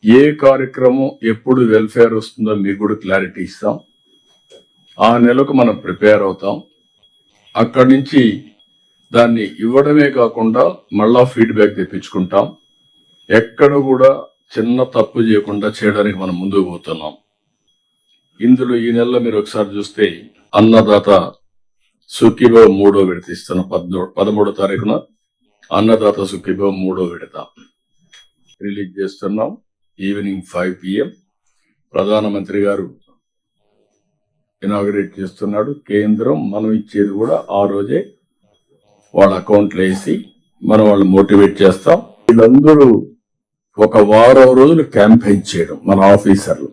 ఏ కార్యక్రమం ఎప్పుడు వెల్ఫేర్ వస్తుందో మీకు కూడా క్లారిటీ ఇస్తాం. ఆ నెలకు మనం ప్రిపేర్ అవుతాం. అక్కడి నుంచి దాన్ని ఇవ్వడమే కాకుండా మళ్ళా ఫీడ్బ్యాక్ తెప్పించుకుంటాం. ఎక్కడ కూడా చిన్న తప్పు చేయకుండా చేయడానికి మనం ముందుకు పోతున్నాం. ఇందులో ఈ నెలలో మీరు ఒకసారి చూస్తే అన్నదాత సుఖీభవ 3వ విడత ఇస్తున్నాం. 13వ తారీఖున అన్నదాత సుఖీభవ 3వ విడత రిలీజ్ చేస్తున్నాం. ఈవినింగ్ 5 PM ప్రధానమంత్రి గారు ఇనాగరేట్ చేస్తున్నాడు. కేంద్రం మనం ఇచ్చేది కూడా ఆ రోజే వాళ్ళ అకౌంట్లో వేసి మనం వాళ్ళు మోటివేట్ చేస్తాం. వీళ్ళందరూ ఒక వారం రోజులు క్యాంపెయిన్ చేయడం, మన ఆఫీసర్లు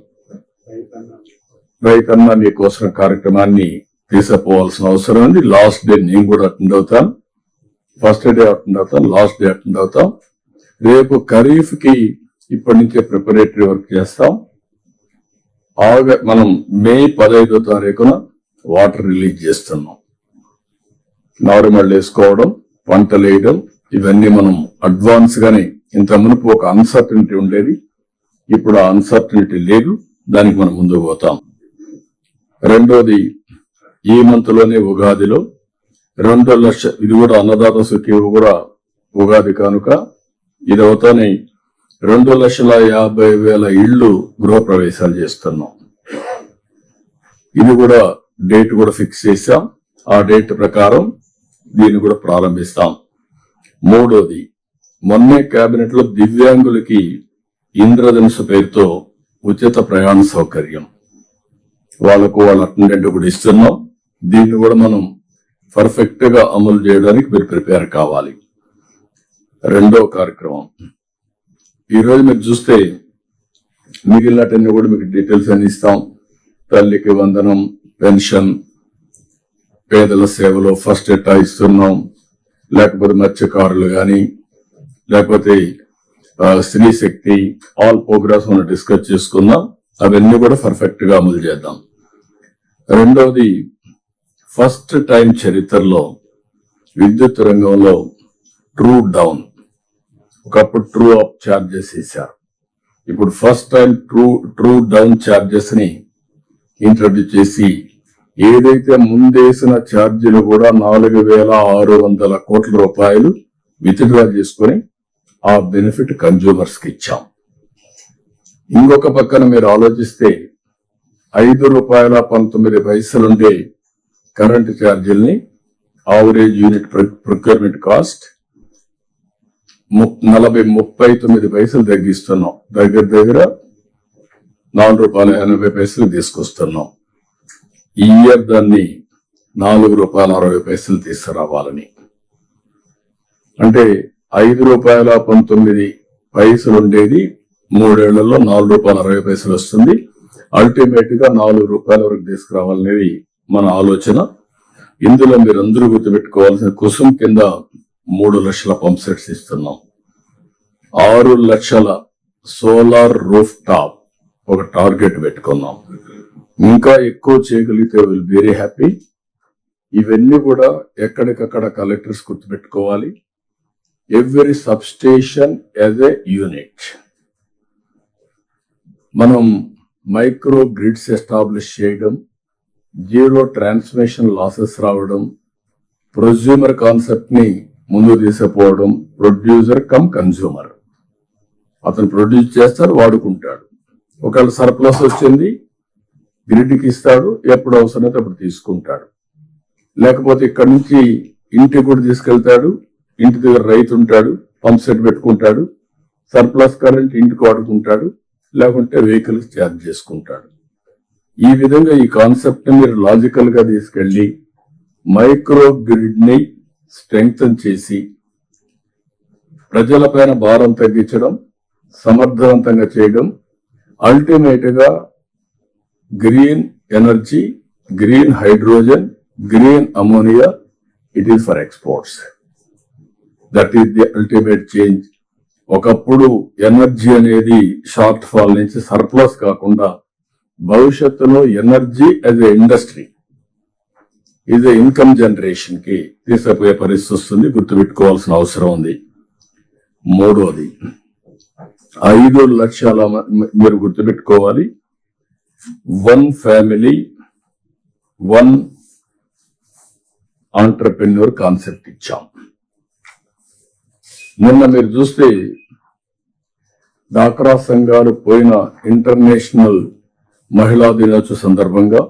రైతన్న మీకోసం కార్యక్రమాన్ని తీసుకుపోవాల్సిన అవసరం ఉంది. లాస్ట్ డే నేను కూడా అటెండ్ అవుతాను. ఫస్ట్ డే అటెండ్ అవుతాం, లాస్ట్ డే అటెండ్ అవుతాం. రేపు ఖరీఫ్ కి ఇప్పటి నుంచే ప్రిపరేటరీ వర్క్ చేస్తాం. మనం మే 15వ తారీఖున వాటర్ రిలీజ్ చేస్తున్నాం. నారుమళ్ళు వేసుకోవడం, పంటలు వేయడం, ఇవన్నీ మనం అడ్వాన్స్ గానే, ఇంత మునుపు ఒక అన్సర్టనిటీ ఉండేది, ఇప్పుడు ఆ అన్సర్టనిటీ లేదు. దానికి మనం ముందుకు పోతాం. రెండోది, ఈ మంత్ లోనే ఉగాదిలో 2 లక్ష, ఇది కూడా అన్నదాత సుఖీ కూడా ఉగాది కానుక, ఇది అవుతానే 2,50,000 ఇళ్లు గృహప్రవేశాలు చేస్తున్నాం. ఇది కూడా డేట్ కూడా ఫిక్స్ చేశాం. ఆ డేట్ ప్రకారం దీన్ని కూడా ప్రారంభిస్తాం. మూడోది, మొన్నే కేబినెట్ లో దివ్యాంగులకి ఇంద్రధనుసు పేరుతో ఉచిత ప్రయాణ సౌకర్యం వాళ్ళకు వాళ్ళ అటెండెంట్ కూడా ఇస్తున్నాం. దీన్ని కూడా మనం పర్ఫెక్ట్ గా అమలు చేయడానికి మీరు ప్రిపేర్ కావాలి. రెండో కార్యక్రమం, ఈ రోజు మీరు చూస్తే మిగిలినటన్నీ కూడా మీకు డీటెయిల్స్ అని ఇస్తాం. తల్లికి వందనం, పెన్షన్, పేదల సేవలో ఫస్ట్ ఎట్టా ఇస్తున్నాం, లేకపోతే మత్స్యకారులు గాని, లేకపోతే స్త్రీ శక్తి, ఆల్ ప్రోగ్రామ్స్ మనం డిస్కస్ చేసుకుందాం. అవన్నీ కూడా పర్ఫెక్ట్ గా అమలు చేద్దాం. రెండవది, ఫస్ట్ టైం చరిత్రలో విద్యుత్ రంగంలో ట్రూ డౌన్, ఒకప్పుడు ట్రూ అప్ ఛార్జెస్ వేశారు. ఇప్పుడు first time true down charges ని ఇంట్రడ్యూస్ చేసి, ఏదైతే ముందేసిన ఛార్జీలు కూడా 4,600 కోట్ల రూపాయలు విత్డ్రా చేసుకుని ఆ బెనిఫిట్ కన్జ్యూమర్స్ కి ఇచ్చాం. ఇంకొక పక్కన మీరు ఆలోచిస్తే ₹5.19 ఉండే కరెంటు ఛార్జీల్ని ఆవరేజ్ యూనిట్ ప్రొక్యూర్మెంట్ కాస్ట్ 39 తగ్గిస్తున్నాం. దగ్గర ₹4.80 తీసుకొస్తున్నాం. ఈ ఇయర్ దాన్ని ₹4.60 తీసుకురావాలని, అంటే ₹5.19 ఉండేది 3 ఏళ్లలో ₹4.60 వస్తుంది. అల్టిమేట్ గా ₹4 వరకు తీసుకురావాలనేది మన ఆలోచన. ఇందులో మీరందరూ గుర్తుపెట్టుకోవాల్సిన, కుసుమ్ కింద 3 లక్షల పంప్ సెట్స్ ఇస్తున్నాం. 6 లక్షల సోలార్ రూఫ్ టాప్ ఒక టార్గెట్ పెట్టుకున్నాం. ఇంకా ఎక్కువ చేయగలిగితే విల్ వెరీ హ్యాపీ. ఇవన్నీ కూడా ఎక్కడికక్కడ కలెక్టర్స్ గుర్తుపెట్టుకోవాలి. Every substation as a unit. మనం మైక్రో గ్రిడ్స్ ఎస్టాబ్లిష్ చేయడం, జీరో ట్రాన్స్మిషన్ లాసెస్ రావడం, ప్రొజ్యూమర్ కాన్సెప్ట్ ని ముందు తీసుకుపోవడం. ప్రొడ్యూసర్ కమ్ కన్జ్యూమర్, అతను ప్రొడ్యూస్ చేస్తాడు, వాడుకుంటాడు. ఒకవేళ సర్ప్లస్ వచ్చింది గ్రిడ్కి ఇస్తాడు, ఎప్పుడు అవసరమైతే అప్పుడు తీసుకుంటాడు. లేకపోతే ఇక్కడి నుంచి ఇంటికి కూడా తీసుకెళ్తాడు, ఇంటి దగ్గర రైతు ఉంటాడు, పంప్ సెట్ పెట్టుకుంటాడు, సర్ప్లస్ కరెంట్ ఇంటికి వాడుకుంటాడు, లేకుంటే వెహికల్ ఛార్జ్ చేసుకుంటాడు. ఈ విధంగా ఈ కాన్సెప్ట్ మీరు లాజికల్ గా తీసుకెళ్లి మైక్రో గ్రిడ్ ని స్ట్రెంగ్తన్ చేసి ప్రజలపైన భారం తగ్గించడం, సమర్థవంతంగా చేయడం, అల్టిమేట్ గా green energy, green hydrogen, green ammonia, it is for exports. That is the ultimate change. ఒకప్పుడు ఎనర్జీ అనేది షార్ట్ ఫాల్ నుంచి సర్ప్లస్ కాకుండా భవిష్యత్తులో energy as a industry is a income generation కి తీసుకుపోయే పరిస్థితి వస్తుంది. గుర్తుపెట్టుకోవాల్సిన అవసరం ఉంది. మూడోది, 5 లక్షల మీరు గుర్తుపెట్టుకోవాలి. 1 ఫ్యామిలీ 1 ఆంటర్ప్రెన్యూర్ కాన్సెప్ట్ ఇచ్చాం. నిన్న మీరు చూస్తే డాక్రా సంఘాలు పోయిన ఇంటర్నేషనల్ మహిళా దినోత్సవ సందర్భంగా